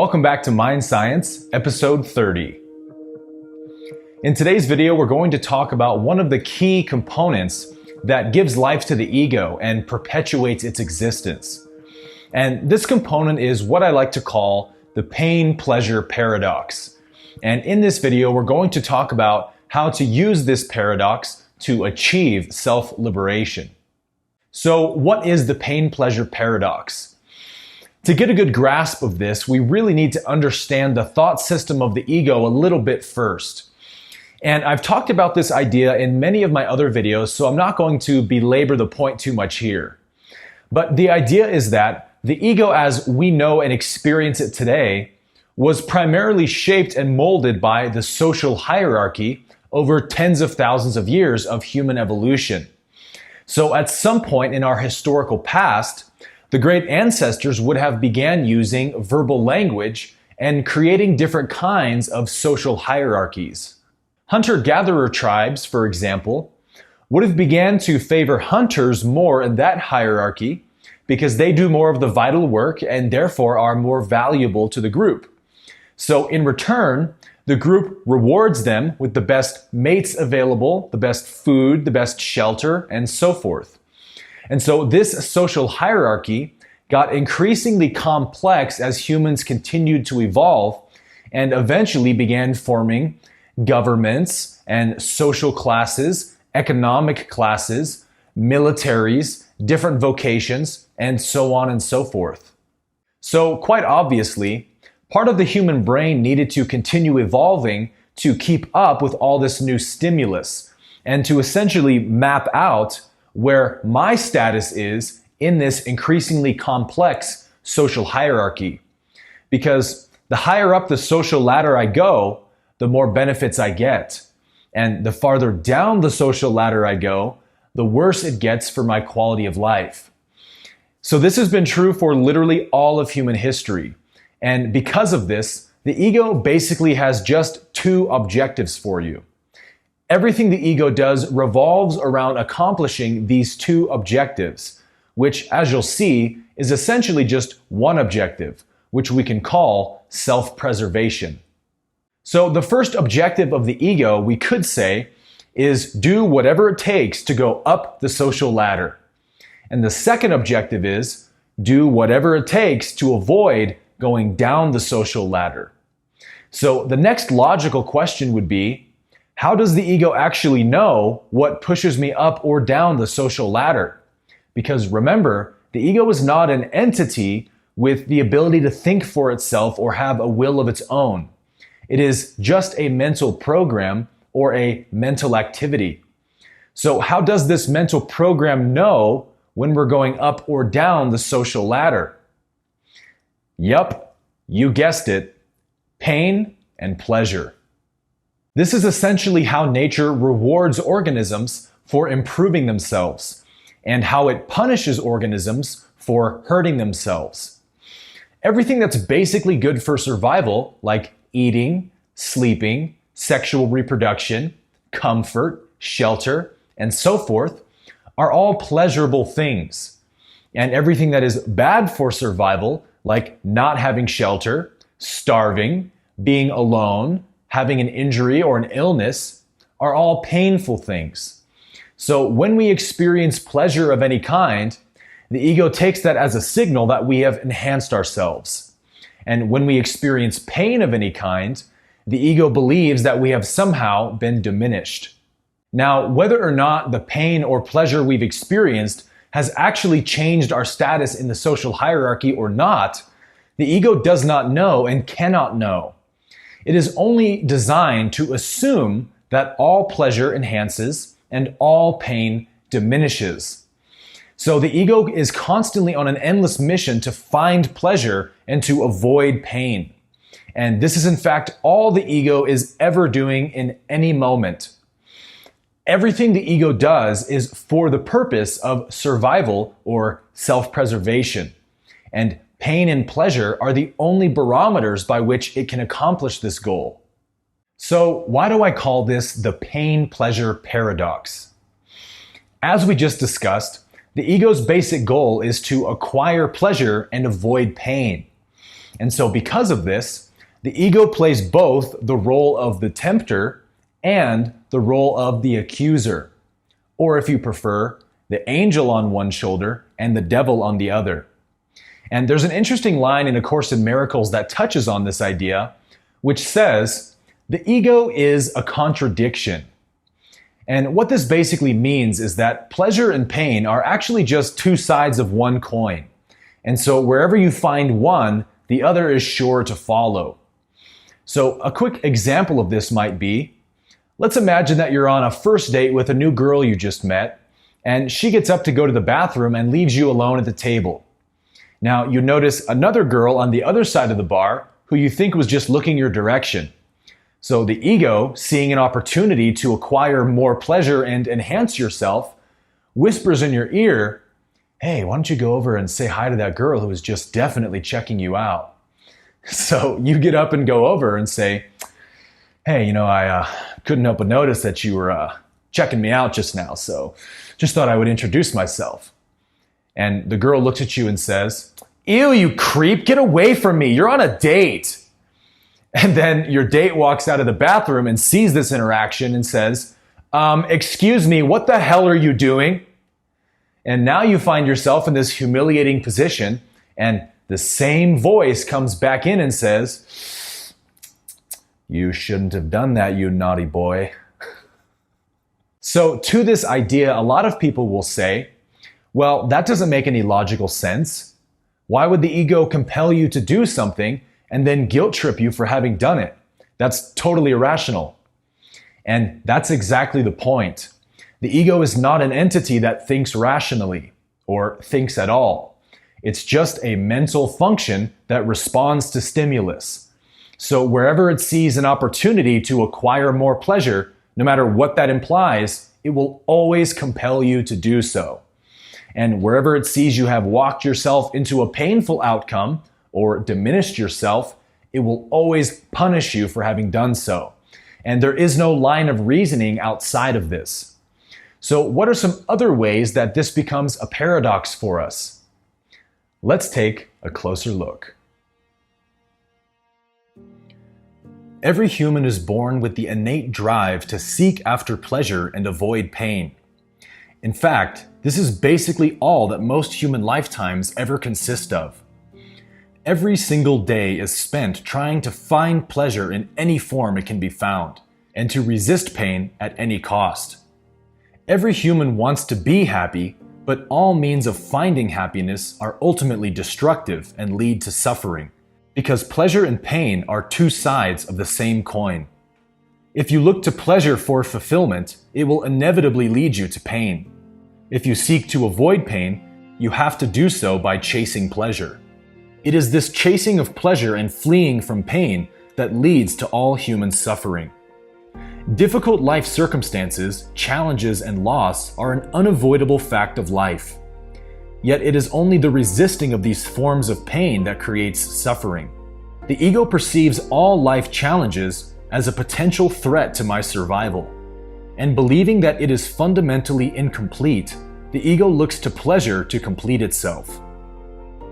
Welcome back to MindScience, episode 30. In today's video, we're going to talk about one of the key components that gives life to the ego and perpetuates its existence. And this component is what I like to call the pain-pleasure paradox. And in this video, we're going to talk about how to use this paradox to achieve self-liberation. So, what is the pain-pleasure paradox? To get a good grasp of this, we really need to understand the thought system of the ego a little bit first. And I've talked about this idea in many of my other videos, so I'm not going to belabor the point too much here. But the idea is that the ego as we know and experience it today was primarily shaped and molded by the social hierarchy over tens of thousands of years of human evolution. So at some point in our historical past, the great ancestors would have began using verbal language and creating different kinds of social hierarchies. Hunter-gatherer tribes, for example, would have began to favor hunters more in that hierarchy because they do more of the vital work and therefore are more valuable to the group. So in return, the group rewards them with the best mates available, the best food, the best shelter, and so forth. And so this social hierarchy got increasingly complex as humans continued to evolve and eventually began forming governments and social classes, economic classes, militaries, different vocations, and so on and so forth. So quite obviously, part of the human brain needed to continue evolving to keep up with all this new stimulus and to essentially map out where my status is in this increasingly complex social hierarchy. Because the higher up the social ladder I go, the more benefits I get. And the farther down the social ladder I go, the worse it gets for my quality of life. So this has been true for literally all of human history. And because of this, the ego basically has just two objectives for you. Everything the ego does revolves around accomplishing these two objectives, which, as you'll see, is essentially just one objective, which we can call self-preservation. So the first objective of the ego, we could say, is do whatever it takes to go up the social ladder. And the second objective is do whatever it takes to avoid going down the social ladder. So the next logical question would be, how does the ego actually know what pushes me up or down the social ladder? Because remember, the ego is not an entity with the ability to think for itself or have a will of its own. It is just a mental program or a mental activity. So how does this mental program know when we're going up or down the social ladder? Yup, you guessed it, pain and pleasure. This is essentially how nature rewards organisms for improving themselves and how it punishes organisms for hurting themselves. Everything that's basically good for survival, like eating, sleeping, sexual reproduction, comfort, shelter, and so forth, are all pleasurable things. And everything that is bad for survival, like not having shelter, starving, being alone, having an injury or an illness, are all painful things. So when we experience pleasure of any kind, the ego takes that as a signal that we have enhanced ourselves. And when we experience pain of any kind, the ego believes that we have somehow been diminished. Now, whether or not the pain or pleasure we've experienced has actually changed our status in the social hierarchy or not, the ego does not know and cannot know. It is only designed to assume that all pleasure enhances and all pain diminishes. So the ego is constantly on an endless mission to find pleasure and to avoid pain. And this is in fact all the ego is ever doing in any moment. Everything the ego does is for the purpose of survival or self-preservation. And pain and pleasure are the only barometers by which it can accomplish this goal. So why do I call this the pain-pleasure paradox? As we just discussed, the ego's basic goal is to acquire pleasure and avoid pain. And so because of this, the ego plays both the role of the tempter and the role of the accuser. Or if you prefer, the angel on one shoulder and the devil on the other. And there's an interesting line in A Course in Miracles that touches on this idea, which says, the ego is a contradiction. And what this basically means is that pleasure and pain are actually just two sides of one coin. And so wherever you find one, the other is sure to follow. So a quick example of this might be, let's imagine that you're on a first date with a new girl you just met, and she gets up to go to the bathroom and leaves you alone at the table. Now, you notice another girl on the other side of the bar who you think was just looking your direction. So the ego, seeing an opportunity to acquire more pleasure and enhance yourself, whispers in your ear, hey, why don't you go over and say hi to that girl who is just definitely checking you out? So you get up and go over and say, hey, I couldn't help but notice that you were checking me out just now, so just thought I would introduce myself. And the girl looks at you and says, ew, you creep, get away from me, you're on a date. And then your date walks out of the bathroom and sees this interaction and says, excuse me, what the hell are you doing? And now you find yourself in this humiliating position, and the same voice comes back in and says, you shouldn't have done that, you naughty boy. So to this idea, a lot of people will say, well, that doesn't make any logical sense. Why would the ego compel you to do something and then guilt trip you for having done it? That's totally irrational. And that's exactly the point. The ego is not an entity that thinks rationally or thinks at all. It's just a mental function that responds to stimulus. So wherever it sees an opportunity to acquire more pleasure, no matter what that implies, it will always compel you to do so. And wherever it sees you have walked yourself into a painful outcome or diminished yourself, it will always punish you for having done so. And there is no line of reasoning outside of this. So what are some other ways that this becomes a paradox for us? Let's take a closer look. Every human is born with the innate drive to seek after pleasure and avoid pain. In fact, this is basically all that most human lifetimes ever consist of. Every single day is spent trying to find pleasure in any form it can be found, and to resist pain at any cost. Every human wants to be happy, but all means of finding happiness are ultimately destructive and lead to suffering, because pleasure and pain are two sides of the same coin. If you look to pleasure for fulfillment, it will inevitably lead you to pain. If you seek to avoid pain, you have to do so by chasing pleasure. It is this chasing of pleasure and fleeing from pain that leads to all human suffering. Difficult life circumstances, challenges, and loss are an unavoidable fact of life. Yet it is only the resisting of these forms of pain that creates suffering. The ego perceives all life challenges as a potential threat to my survival. And believing that it is fundamentally incomplete, the ego looks to pleasure to complete itself.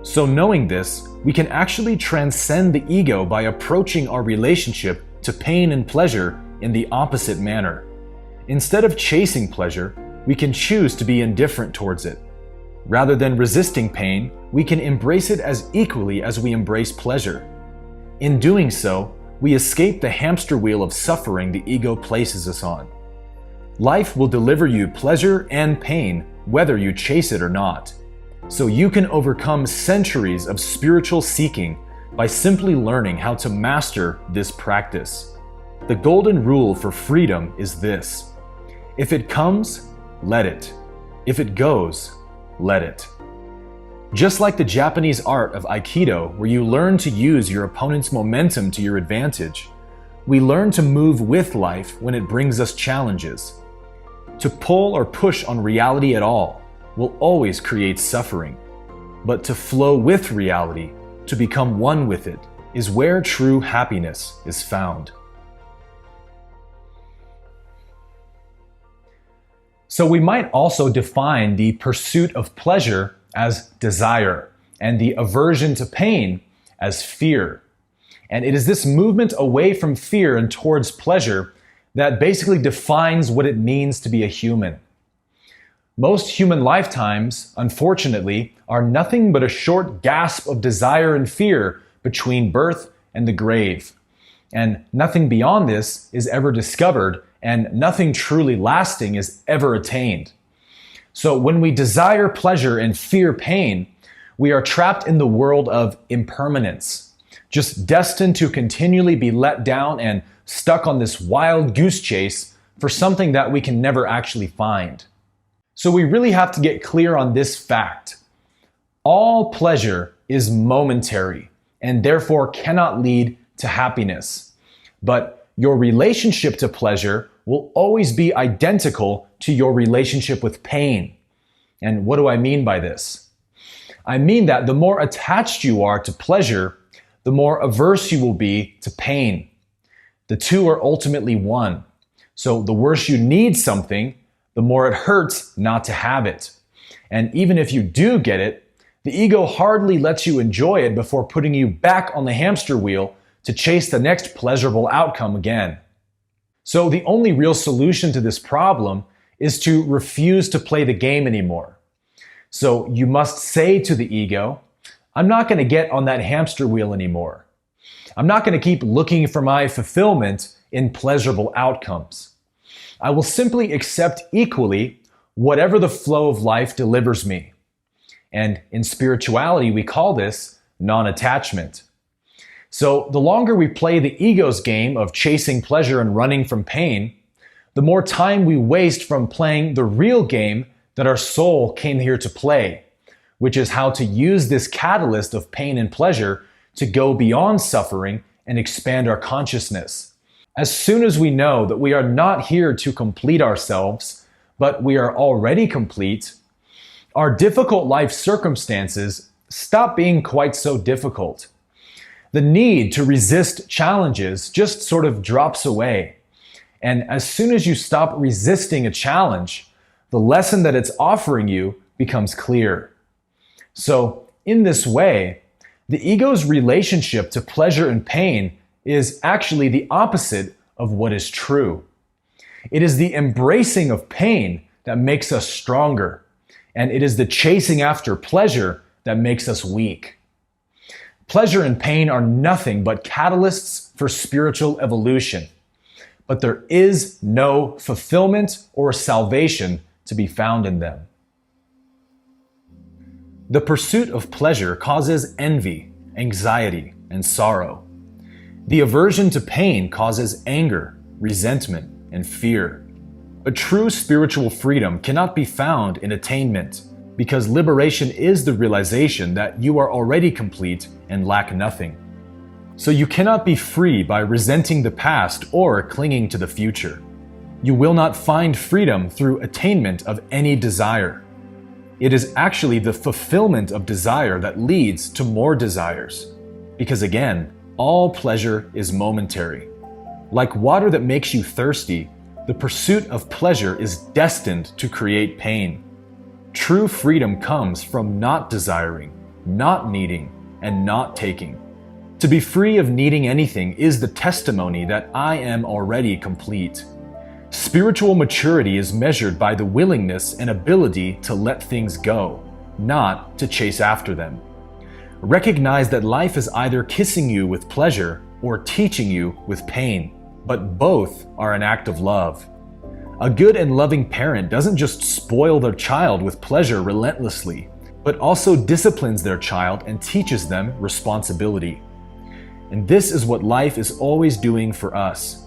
So knowing this, we can actually transcend the ego by approaching our relationship to pain and pleasure in the opposite manner. Instead of chasing pleasure, we can choose to be indifferent towards it. Rather than resisting pain, we can embrace it as equally as we embrace pleasure. In doing so, we escape the hamster wheel of suffering the ego places us on. Life will deliver you pleasure and pain, whether you chase it or not. So you can overcome centuries of spiritual seeking by simply learning how to master this practice. The golden rule for freedom is this: if it comes, let it. If it goes, let it. Just like the Japanese art of Aikido, where you learn to use your opponent's momentum to your advantage, we learn to move with life when it brings us challenges. To pull or push on reality at all will always create suffering. But to flow with reality, to become one with it, is where true happiness is found. So we might also define the pursuit of pleasure as desire, and the aversion to pain as fear. And it is this movement away from fear and towards pleasure that basically defines what it means to be a human. Most human lifetimes, unfortunately, are nothing but a short gasp of desire and fear between birth and the grave. And nothing beyond this is ever discovered, and nothing truly lasting is ever attained. So when we desire pleasure and fear pain, we are trapped in the world of impermanence, just destined to continually be let down and stuck on this wild goose chase for something that we can never actually find. So we really have to get clear on this fact. All pleasure is momentary and therefore cannot lead to happiness. But your relationship to pleasure will always be identical to your relationship with pain. And what do I mean by this? I mean that the more attached you are to pleasure, the more averse you will be to pain. The two are ultimately one. So the worse you need something, the more it hurts not to have it. And even if you do get it, the ego hardly lets you enjoy it before putting you back on the hamster wheel to chase the next pleasurable outcome again. So the only real solution to this problem is to refuse to play the game anymore. So you must say to the ego, I'm not going to get on that hamster wheel anymore. I'm not going to keep looking for my fulfillment in pleasurable outcomes. I will simply accept equally whatever the flow of life delivers me. And in spirituality, we call this non-attachment. So the longer we play the ego's game of chasing pleasure and running from pain, the more time we waste from playing the real game that our soul came here to play, which is how to use this catalyst of pain and pleasure to go beyond suffering and expand our consciousness. As soon as we know that we are not here to complete ourselves, but we are already complete, our difficult life circumstances stop being quite so difficult. The need to resist challenges just sort of drops away. And as soon as you stop resisting a challenge, the lesson that it's offering you becomes clear. So, in this way, the ego's relationship to pleasure and pain is actually the opposite of what is true. It is the embracing of pain that makes us stronger, and it is the chasing after pleasure that makes us weak. Pleasure and pain are nothing but catalysts for spiritual evolution, but there is no fulfillment or salvation to be found in them. The pursuit of pleasure causes envy, anxiety, and sorrow. The aversion to pain causes anger, resentment, and fear. A true spiritual freedom cannot be found in attainment, because liberation is the realization that you are already complete and lack nothing. So you cannot be free by resenting the past or clinging to the future. You will not find freedom through attainment of any desire. It is actually the fulfillment of desire that leads to more desires. Because again, all pleasure is momentary. Like water that makes you thirsty, the pursuit of pleasure is destined to create pain. True freedom comes from not desiring, not needing, and not taking. To be free of needing anything is the testimony that I am already complete. Spiritual maturity is measured by the willingness and ability to let things go, not to chase after them. Recognize that life is either kissing you with pleasure or teaching you with pain, but both are an act of love. A good and loving parent doesn't just spoil their child with pleasure relentlessly, but also disciplines their child and teaches them responsibility. And this is what life is always doing for us.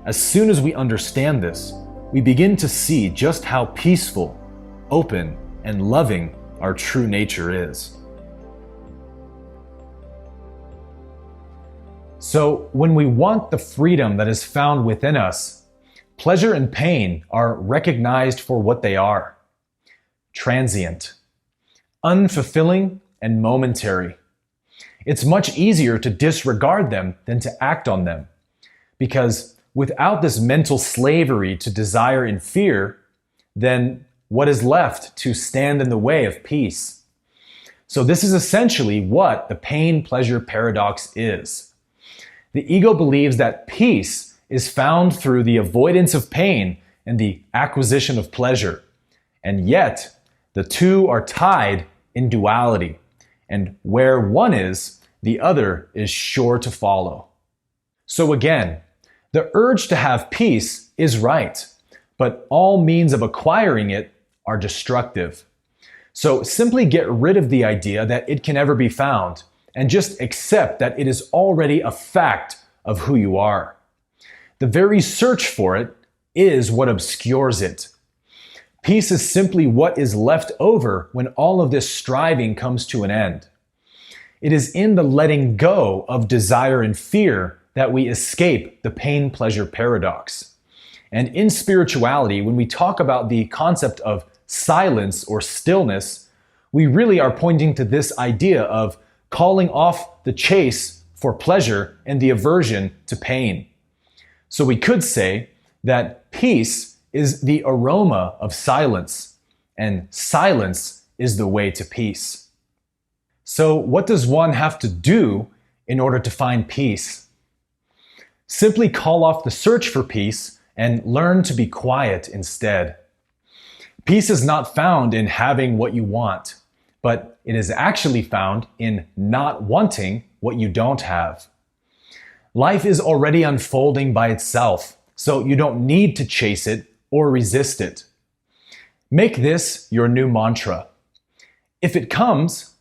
As soon as we understand this, we begin to see just how peaceful, open, and loving our true nature is. So, when we want the freedom that is found within us, pleasure and pain are recognized for what they are: transient, unfulfilling, and momentary. It's much easier to disregard them than to act on them, because without this mental slavery to desire and fear, then what is left to stand in the way of peace? So this is essentially what the pain-pleasure paradox is. The ego believes that peace is found through the avoidance of pain and the acquisition of pleasure. And yet, the two are tied in duality, and where one is, the other is sure to follow. So again, the urge to have peace is right, but all means of acquiring it are destructive. So simply get rid of the idea that it can ever be found, and just accept that it is already a fact of who you are. The very search for it is what obscures it. Peace is simply what is left over when all of this striving comes to an end. It is in the letting go of desire and fear that we escape the pain-pleasure paradox. And in spirituality, when we talk about the concept of silence or stillness, we really are pointing to this idea of calling off the chase for pleasure and the aversion to pain. So we could say that peace is the aroma of silence, and silence is the way to peace. So what does one have to do in order to find peace? Simply call off the search for peace and learn to be quiet instead. Peace is not found in having what you want, but it is actually found in not wanting what you don't have. Life is already unfolding by itself, so you don't need to chase it or resist it. Make this your new mantra. If it comes,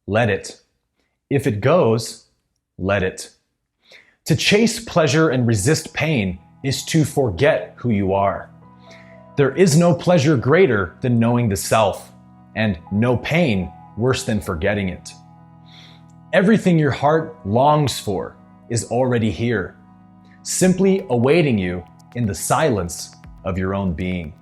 let it. If it goes, let it. To chase pleasure and resist pain is to forget who you are. There is no pleasure greater than knowing the self, and no pain worse than forgetting it. Everything your heart longs for is already here, simply awaiting you in the silence of your own being.